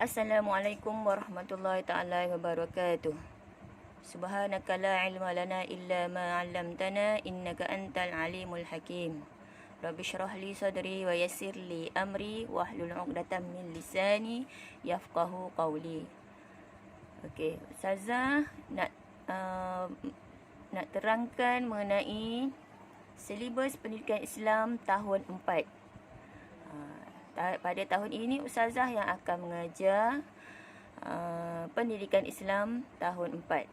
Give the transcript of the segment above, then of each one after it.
Assalamualaikum warahmatullahi ta'ala wabarakatuh. Subhanaka la ilma lana illa ma 'allamtana innaka antal alimul hakim. Rabbi shrah li sadri wa yassir li amri wahlul 'uqdatam min lisani yafqahu qawli. Okey, Ustazah nak terangkan mengenai silibus pendidikan Islam tahun 4. Pada tahun ini Ustazah yang akan mengajar pendidikan Islam tahun 4.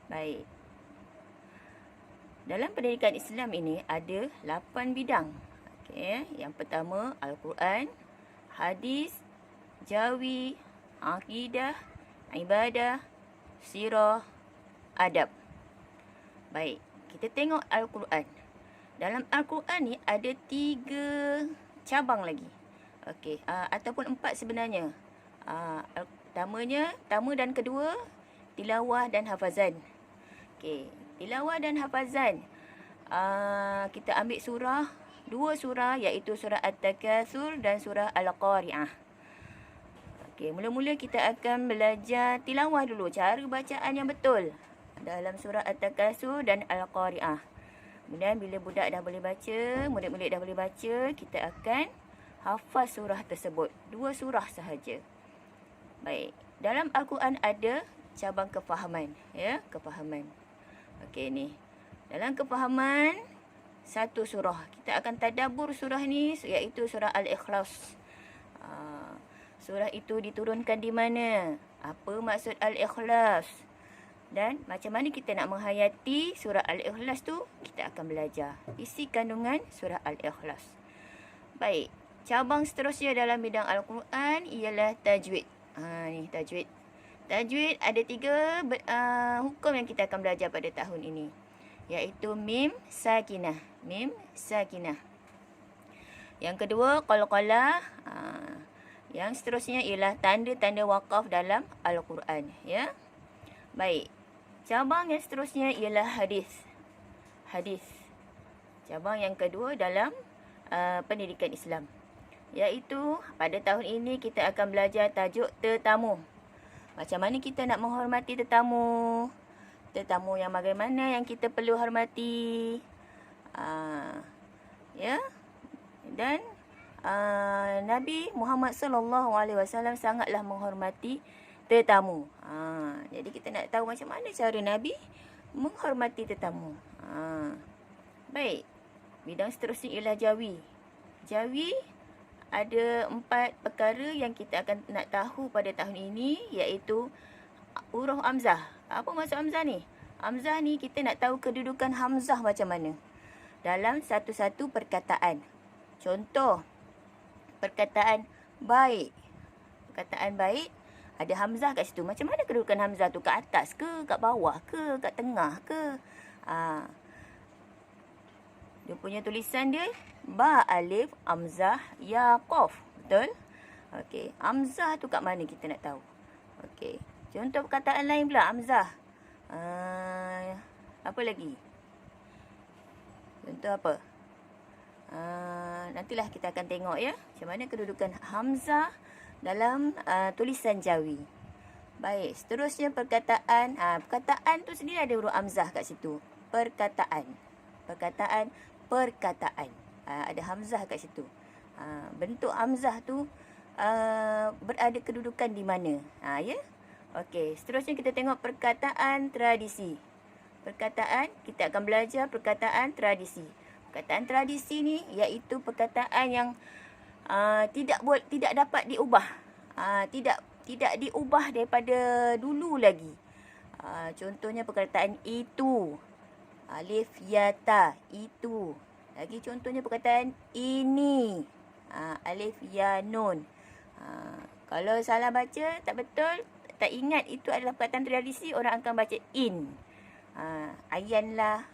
Baik. Dalam pendidikan Islam ini ada 8 bidang. Okey, yang pertama Al-Quran, hadis, jawi, akidah, ibadah, sirah, adab. Baik, kita tengok Al-Quran. Dalam Al-Quran ni ada 3 cabang lagi. Okey, ataupun 4 sebenarnya. Pertama dan kedua, tilawah dan hafazan. Okey, tilawah dan hafazan. Kita ambil dua surah iaitu surah At-Takatsur dan surah Al-Qari'ah. Okey, mula-mula kita akan belajar tilawah dulu, cara bacaan yang betul dalam surah At-Takatsur dan Al-Qari'ah. Kemudian bila budak dah boleh baca, murid-murid dah boleh baca, kita akan hafaz surah tersebut. 2 surah sahaja. Baik, dalam Al-Quran ada cabang kefahaman, ya, kefahaman. Okey ni. Dalam kefahaman 1 surah. Kita akan tadabbur surah ni iaitu surah Al-Ikhlas. Surah itu diturunkan di mana? Apa maksud Al-Ikhlas? Dan macam mana kita nak menghayati surah Al-Ikhlas tu, kita akan belajar isi kandungan surah Al-Ikhlas. Baik, cabang seterusnya dalam bidang Al-Quran ialah tajwid. Ni tajwid. Tajwid ada 3 hukum yang kita akan belajar pada tahun ini, iaitu mim sakinah. Mim sakinah. Yang kedua qalqalah. Yang seterusnya ialah tanda-tanda waqaf dalam Al-Quran, ya. Baik. Cabang yang seterusnya ialah hadis. Hadis. Cabang yang kedua dalam pendidikan Islam, iaitu pada tahun ini kita akan belajar tajuk tetamu. Macam mana kita nak menghormati tetamu? Tetamu yang bagaimana yang kita perlu hormati? Ya. Dan Nabi Muhammad SAW sangatlah menghormati tetamu. Jadi kita nak tahu macam mana cara Nabi menghormati tetamu. Baik. Bidang seterusnya ialah jawi. Jawi ada 4 perkara yang kita akan nak tahu pada tahun ini, iaitu huruf hamzah. Apa maksud hamzah ni? Hamzah ni kita nak tahu kedudukan hamzah macam mana dalam satu-satu perkataan. Contoh, perkataan baik. Perkataan baik ada hamzah kat situ. Macam mana kedudukan hamzah tu? Kat atas ke? Kat bawah ke? Kat tengah ke? Dia punya tulisan dia ba, alif, hamzah, ya, qaf. Betul? Okey. Hamzah tu kat mana kita nak tahu? Okey. Contoh perkataan lain pula hamzah. Apa lagi? Contoh apa? Nantilah kita akan tengok, ya, macam mana kedudukan hamzah dalam tulisan jawi. Baik, seterusnya perkataan. Perkataan tu sendiri ada huruf hamzah kat situ. Perkataan. Perkataan. Ada hamzah kat situ. Bentuk hamzah tu berada kedudukan di mana? Ya. Okey, seterusnya kita tengok perkataan tradisi. Perkataan, kita akan belajar perkataan tradisi. Perkataan tradisi ni iaitu perkataan yang tidak dapat diubah. Tidak diubah daripada dulu lagi. Contohnya perkataan itu. Alif, ya, ta, itu. Lagi contohnya perkataan ini. Alif, ya, nun. Kalau salah baca, tak betul, tak ingat itu adalah perkataan tradisi, orang akan baca in. Ayanlah.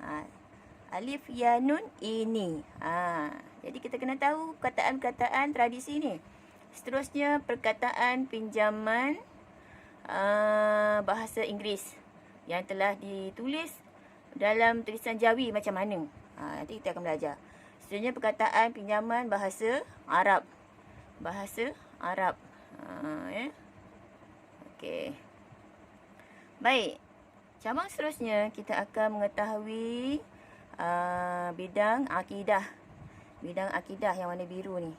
Alif, ya, nun, ini. Jadi kita kena tahu perkataan-perkataan tradisi ni. Seterusnya perkataan pinjaman bahasa Inggeris yang telah ditulis dalam tulisan jawi macam mana. Nanti kita akan belajar. Seterusnya perkataan pinjaman bahasa Arab. Bahasa Arab. Ya. Okey. Baik. Cabang seterusnya kita akan mengetahui bidang akidah. Bidang akidah yang warna biru ni.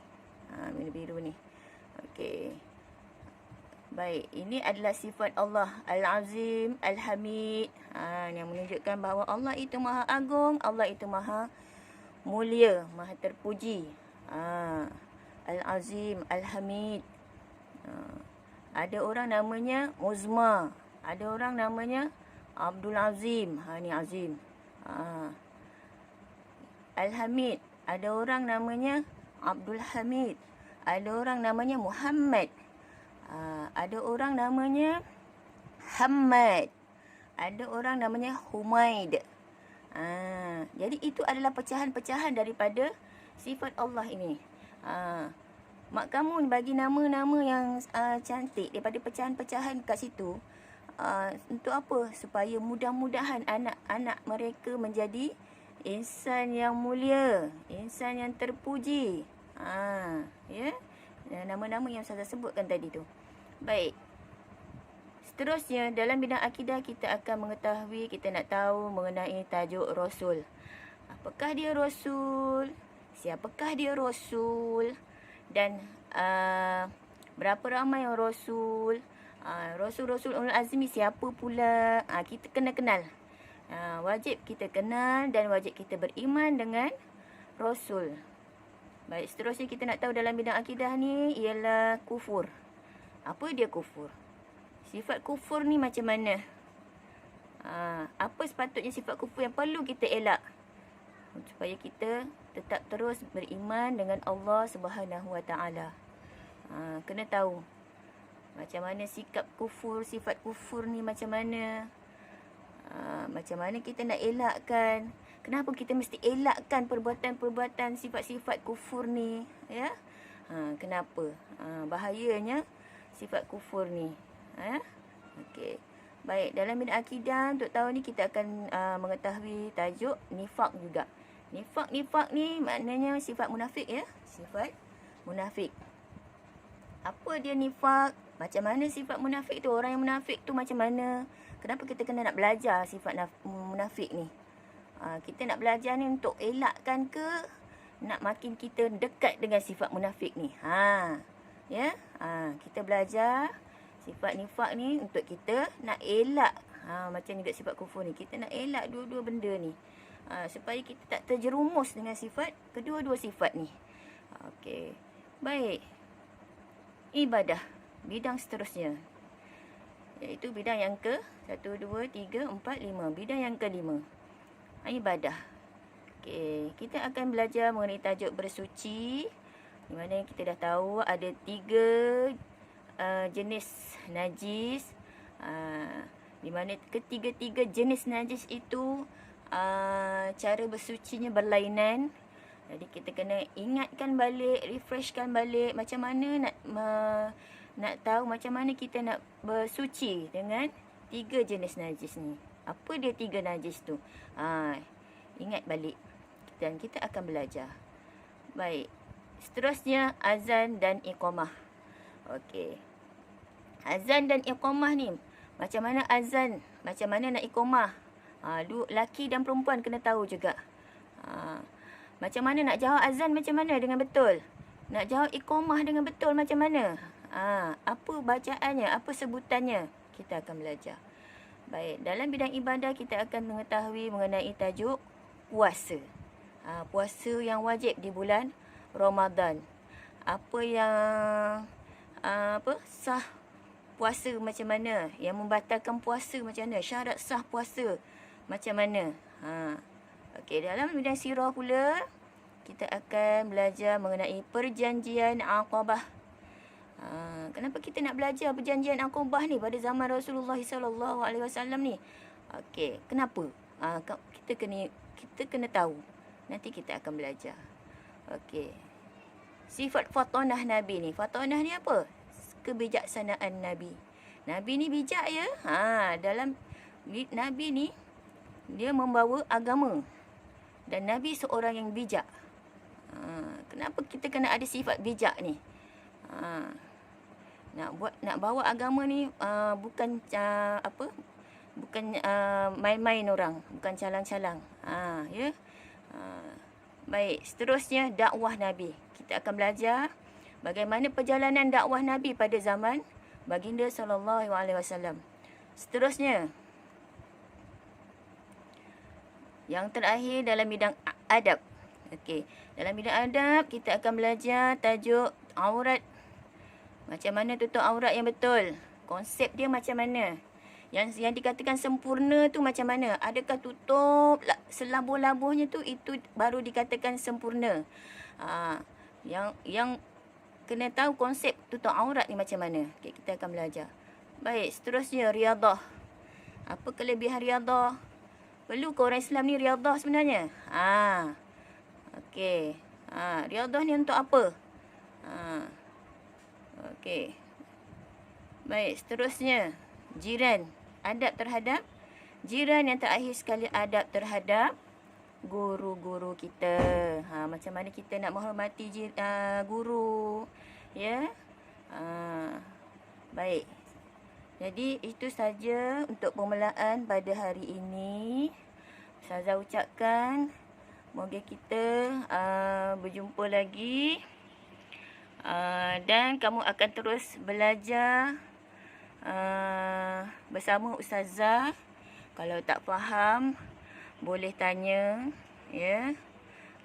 Warna biru ni. Okey. Baik, ini adalah sifat Allah Al-Azim, Al-Hamid. Yang menunjukkan bahawa Allah itu Maha Agung, Allah itu Maha Mulia, Maha Terpuji. Al-Azim, Al-Hamid. Ada orang namanya Uzma, ada orang namanya Abdul Azim. Ni Azim. Al-Hamid, ada orang namanya Abdul Hamid. Ada orang namanya Muhammad. Ada orang namanya Hamad. Ada orang namanya Humaid. Jadi itu adalah pecahan-pecahan daripada sifat Allah ini. Mak kamu bagi nama-nama yang cantik daripada pecahan-pecahan kat situ. Untuk apa? Supaya mudah-mudahan anak-anak mereka menjadi insan yang mulia, insan yang terpuji. Ya. Nama-nama yang saya sebutkan tadi tu. Baik. Seterusnya dalam bidang akidah kita akan mengetahui, kita nak tahu mengenai tajuk Rasul. Apakah dia Rasul? Siapakah dia Rasul? Dan berapa ramai yang Rasul? Rasul-Rasul Ulul Azmi siapa pula? Kita kena kenal. Wajib kita kenal dan wajib kita beriman dengan Rasul. Baik, seterusnya kita nak tahu dalam bidang akidah ni ialah kufur. Apa dia kufur? Sifat kufur ni macam mana? Apa sepatutnya sifat kufur yang perlu kita elak? Supaya kita tetap terus beriman dengan Allah Subhanahu Wa Taala. Kena tahu macam mana sikap kufur, sifat kufur ni macam mana. Macam mana kita nak elakkan. Kenapa kita mesti elakkan perbuatan-perbuatan sifat-sifat kufur ni? Ya? Kenapa? Bahayanya sifat kufur ni. Okey. Baik, dalam bidang akidah untuk tahun ni kita akan mengetahui tajuk nifak juga. Nifak ni maknanya sifat munafik ya. Sifat munafik. Apa dia nifak? Macam mana sifat munafik tu? Orang yang munafik tu macam mana? Kenapa kita kena nak belajar sifat munafik ni? Kita nak belajar ni untuk elakkan ke nak makin kita dekat dengan sifat munafik ni? Ya. Kita belajar sifat nifak ni untuk kita nak elak. Macam juga sifat kufur ni. Kita nak elak dua-dua benda ni. Supaya kita tak terjerumus dengan sifat kedua-dua sifat ni. Okey. Baik. Ibadah. Bidang seterusnya. Iaitu bidang yang ke 1, 2, 3, 4, 5. Bidang yang kelima. Ibadah. Okey, kita akan belajar mengenai tajuk bersuci. Di mana kita dah tahu ada 3 jenis najis. Di mana ketiga-tiga jenis najis itu cara bersucinya berlainan. Jadi kita kena ingatkan balik, refreshkan balik macam mana nak tahu macam mana kita nak bersuci dengan 3 jenis najis ni. Apa dia 3 najis tu? Ingat balik. Dan kita akan belajar. Baik. Seterusnya azan dan iqamah. Okey. Azan dan iqamah ni. Macam mana azan? Macam mana nak iqamah? Lelaki dan perempuan kena tahu juga. Macam mana nak jawab azan macam mana dengan betul? Nak jawab iqamah dengan betul macam mana? Apa bacaannya? Apa sebutannya? Kita akan belajar. Baik, dalam bidang ibadah kita akan mengetahui mengenai tajuk puasa. Puasa yang wajib di bulan Ramadan. Apa yang sah puasa macam mana? Yang membatalkan puasa macam mana? Syarat sah puasa macam mana? Okey, dalam bidang sirah pula kita akan belajar mengenai perjanjian Aqabah. Kenapa kita nak belajar perjanjian Aqabah ni pada zaman Rasulullah sallallahu alaihi wasallam ni? Okey, kenapa? Kita kena tahu. Nanti kita akan belajar. Okey. Sifat fatonah Nabi ni. Fatonah ni apa? Kebijaksanaan Nabi. Nabi ni bijak ya. Dalam Nabi ni dia membawa agama. Dan Nabi seorang yang bijak. Kenapa kita kena ada sifat bijak ni? nak bawa agama ni bukan bukan main-main orang, bukan calang-calang. Ya. Baik, seterusnya dakwah Nabi. Kita akan belajar bagaimana perjalanan dakwah Nabi pada zaman baginda sallallahu alaihi wasallam. Seterusnya, yang terakhir dalam bidang adab. Okey, dalam bidang adab kita akan belajar tajuk aurat. Macam mana tutup aurat yang betul? Konsep dia macam mana? Yang dikatakan sempurna tu macam mana? Adakah tutup selabuh-labuhnya tu itu baru dikatakan sempurna? Yang kena tahu konsep tutup aurat ni macam mana. Okay, kita akan belajar. Baik, seterusnya riadah. Apa kelebihan riadah? Perlu ke orang Islam ni riadah sebenarnya? Okey. Riadah ni untuk apa? Okey. Baik, seterusnya jiran. Adab terhadap jiran. Yang terakhir sekali adab terhadap guru-guru kita. Macam mana kita nak menghormati guru. Ya. Baik. Jadi itu saja untuk permulaan pada hari ini. Ustazah ucapkan moga kita berjumpa lagi. Dan kamu akan terus belajar bersama Ustazah. Kalau tak faham boleh tanya, ya.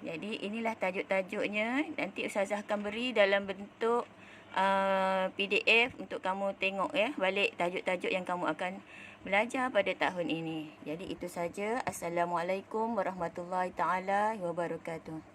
Jadi inilah tajuk-tajuknya. Nanti Ustazah akan beri dalam bentuk PDF untuk kamu tengok, ya, balik tajuk-tajuk yang kamu akan belajar pada tahun ini. Jadi itu saja. Assalamualaikum warahmatullahi taala wabarakatuh.